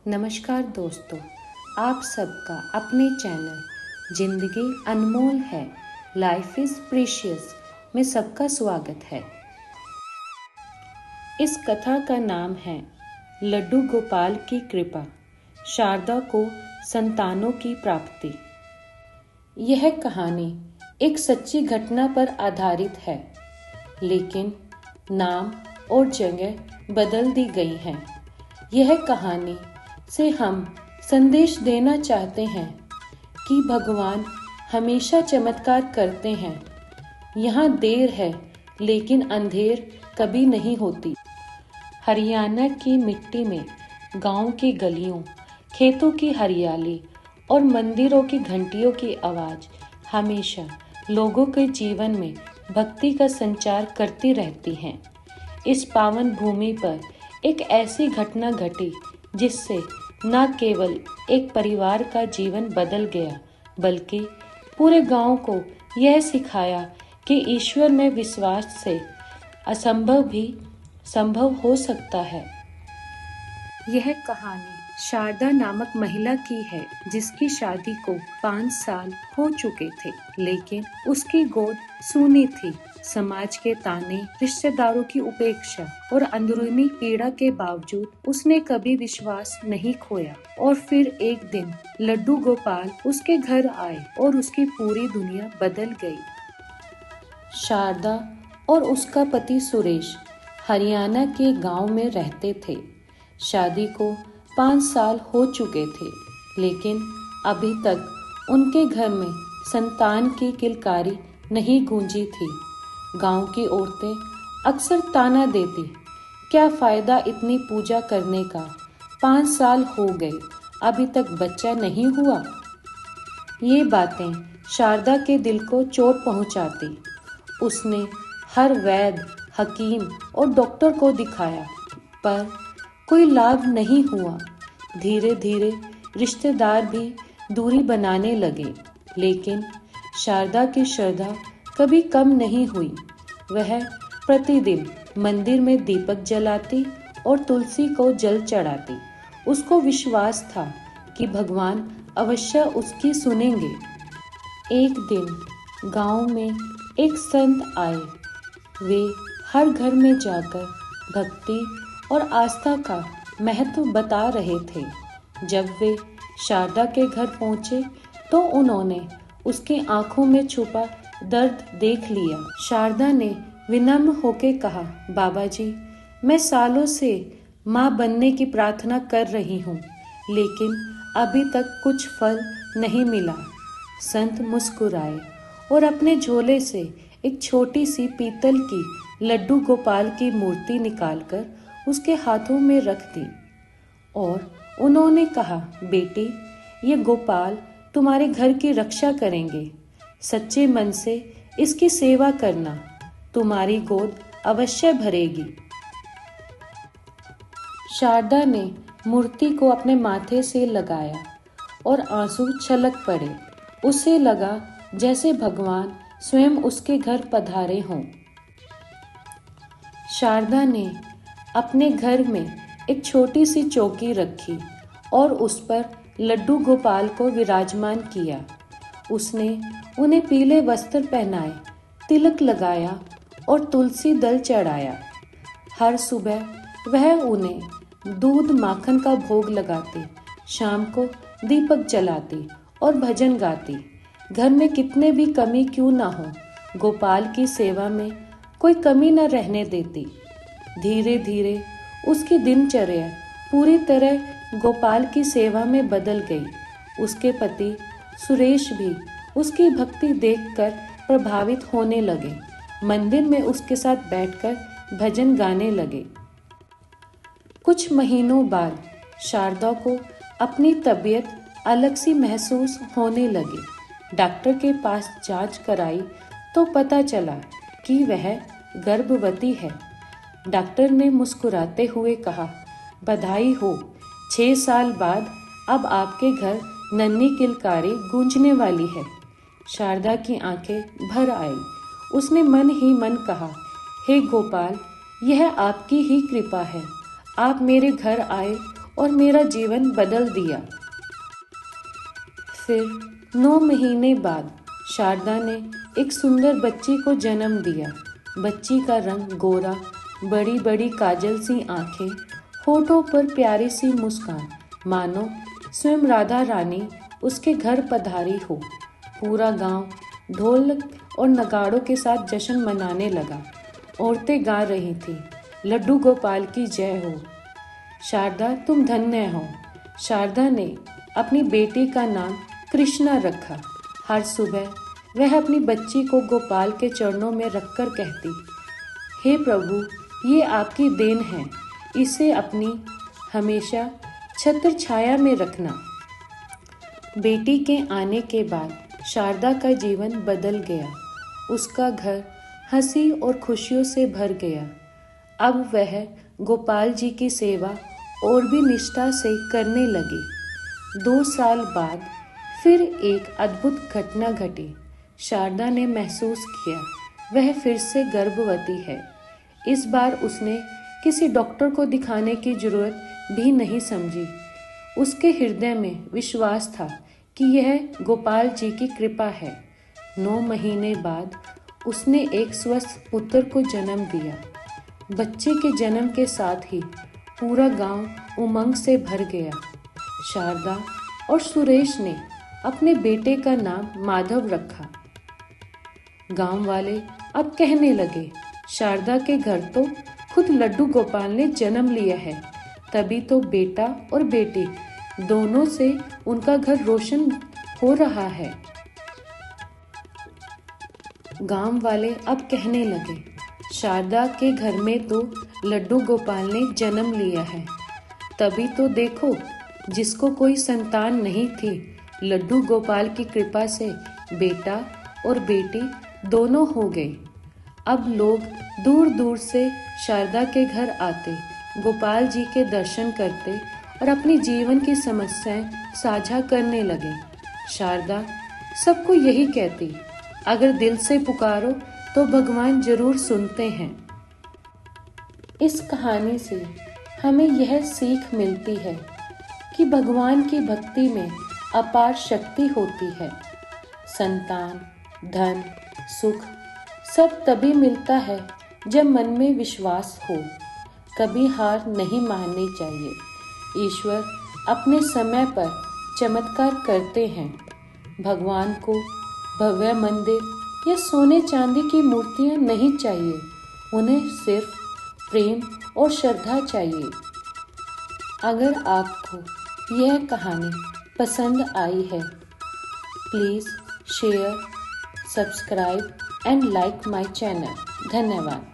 नमस्कार दोस्तों, आप सबका अपने चैनल जिंदगी अनमोल है, लाइफ इज़ प्रीशियस में सबका स्वागत है। इस कथा का नाम है लड्डू गोपाल की कृपा, शारदा को संतानों की प्राप्ति। यह कहानी एक सच्ची घटना पर आधारित है, लेकिन नाम और जगह बदल दी गई है। यह कहानी से हम संदेश देना चाहते हैं कि भगवान हमेशा चमत्कार करते हैं। यहाँ देर है लेकिन अंधेर कभी नहीं होती। हरियाणा की मिट्टी में गांव की गलियों, खेतों की हरियाली और मंदिरों की घंटियों की आवाज़ हमेशा लोगों के जीवन में भक्ति का संचार करती रहती हैं। इस पावन भूमि पर एक ऐसी घटना घटी जिससे न केवल एक परिवार का जीवन बदल गया, बल्कि पूरे गांव को यह सिखाया कि ईश्वर में विश्वास से असंभव भी संभव हो सकता है। यह कहानी शारदा नामक महिला की है, जिसकी शादी को 5 साल हो चुके थे, लेकिन उसकी गोद सूनी थी। समाज के ताने, रिश्तेदारों की उपेक्षा और अंदरूनी पीड़ा के बावजूद उसने कभी विश्वास नहीं खोया। और फिर एक दिन लड्डू गोपाल उसके घर आए और उसकी पूरी दुनिया बदल गई। शारदा और उसका पति सुरेश हरियाणा के गांव में रहते थे। शादी को 5 साल हो चुके थे, लेकिन अभी तक उनके घर में संतान की किलकारी नहीं गूंजी थी। गांव की औरतें अक्सर ताना देती, क्या फायदा इतनी पूजा करने का, 5 साल हो गए अभी तक बच्चा नहीं हुआ। ये बातें शारदा के दिल को चोट पहुंचाती। उसने हर वैद्य, हकीम और डॉक्टर को दिखाया, पर कोई लाभ नहीं हुआ। धीरे धीरे रिश्तेदार भी दूरी बनाने लगे, लेकिन शारदा की श्रद्धा कभी कम नहीं हुई। वह प्रतिदिन मंदिर में दीपक जलाती और तुलसी को जल चढ़ाती। उसको विश्वास था कि भगवान अवश्य उसकी सुनेंगे। एक दिन गांव में एक संत आए। वे हर घर में जाकर भक्ति और आस्था का महत्व बता रहे थे। जब वे शारदा के घर पहुंचे तो उन्होंने उसकी आंखों में छुपा दर्द देख लिया। शारदा ने विनम्र होकर कहा, बाबा जी, मैं सालों से माँ बनने की प्रार्थना कर रही हूँ, लेकिन अभी तक कुछ फल नहीं मिला। संत मुस्कुराए और अपने झोले से एक छोटी सी पीतल की लड्डू गोपाल की मूर्ति निकालकर उसके हाथों में रख दी और उन्होंने कहा, बेटी, ये गोपाल तुम्हारे घर की रक्षा करेंगे। सच्चे मन से इसकी सेवा करना, तुम्हारी गोद अवश्य भरेगी। शारदा ने मूर्ति को अपने माथे से लगाया और आंसू छलक पड़े। उसे लगा जैसे भगवान स्वयं उसके घर पधारे हों। शारदा ने अपने घर में एक छोटी सी चौकी रखी और उस पर लड्डू गोपाल को विराजमान किया। उसने उन्हें पीले वस्त्र पहनाए, तिलक लगाया और तुलसी दल चढ़ाया। हर सुबह वह उन्हें दूध माखन का भोग लगाती, शाम को दीपक जलाती और भजन गाती। घर में कितने भी कमी क्यों ना हो, गोपाल की सेवा में कोई कमी न रहने देती। धीरे धीरे उसकी दिनचर्या पूरी तरह गोपाल की सेवा में बदल गई। उसके पति सुरेश भी उसकी भक्ति देखकर प्रभावित होने लगे। मंदिर में उसके साथ बैठकर भजन गाने लगे। कुछ महीनों बाद शारदा को अपनी तबीयत अलग सी महसूस होने लगी। डॉक्टर के पास जांच कराई तो पता चला कि वह गर्भवती है। डॉक्टर ने मुस्कुराते हुए कहा, बधाई हो, 6 साल बाद अब आपके घर नन्ही किलकारी गूंजने वाली है। शारदा की आंखें भर आई। उसने मन ही मन कहा, हे गोपाल, यह आपकी ही कृपा है। आप मेरे घर आए और मेरा जीवन बदल दिया। फिर 9 महीने बाद शारदा ने एक सुंदर बच्ची को जन्म दिया। बच्ची का रंग गोरा, बड़ी बड़ी काजल सी आंखें, होठों पर प्यारी सी मुस्कान, मानो स्वयं राधा रानी उसके घर पधारी हो। पूरा गांव ढोल और नगाड़ों के साथ जश्न मनाने लगा। औरतें गा रही थीं, लड्डू गोपाल की जय हो। शारदा तुम धन्य हो। शारदा ने अपनी बेटी का नाम कृष्णा रखा। हर सुबह वह अपनी बच्ची को गोपाल के चरणों में रखकर कहती, हे प्रभु, ये आपकी देन है, इसे अपनी हमेशा छत्र छाया में रखना। बेटी के आने के बाद शारदा का जीवन बदल गया। उसका घर हंसी और खुशियों से भर गया। अब वह गोपाल जी की सेवा और भी निष्ठा से करने लगी। 2 साल बाद फिर एक अद्भुत घटना घटी। शारदा ने महसूस किया वह फिर से गर्भवती है। इस बार उसने किसी डॉक्टर को दिखाने की जरूरत भी नहीं समझी। उसके हृदय में विश्वास था कि यह गोपाल जी की कृपा है। 9 महीने बाद उसने एक स्वस्थ पुत्र को जन्म दिया। बच्चे के जन्म के साथ ही पूरा गांव उमंग से भर गया। शारदा और सुरेश ने अपने बेटे का नाम माधव रखा। गांव वाले अब कहने लगे, शारदा के घर तो खुद लड्डू गोपाल ने जन्म लिया है, तभी तो बेटा और बेटी दोनों से उनका घर रोशन हो रहा है। गांव वाले अब कहने लगे, शारदा के घर में तो लड्डू गोपाल ने जन्म लिया है, तभी तो देखो जिसको कोई संतान नहीं थी, लड्डू गोपाल की कृपा से बेटा और बेटी दोनों हो गए। अब लोग दूर दूर से शारदा के घर आते, गोपाल जी के दर्शन करते और अपनी जीवन की समस्याएं साझा करने लगे। शारदा सबको यही कहती, अगर दिल से पुकारो तो भगवान जरूर सुनते हैं। इस कहानी से हमें यह सीख मिलती है कि भगवान की भक्ति में अपार शक्ति होती है। संतान, धन, सुख सब तभी मिलता है जब मन में विश्वास हो। कभी हार नहीं माननी चाहिए। ईश्वर अपने समय पर चमत्कार करते हैं। भगवान को भव्य मंदिर या सोने चांदी की मूर्तियां नहीं चाहिए, उन्हें सिर्फ प्रेम और श्रद्धा चाहिए। अगर आपको यह कहानी पसंद आई है, please share, subscribe and like my channel. धन्यवाद।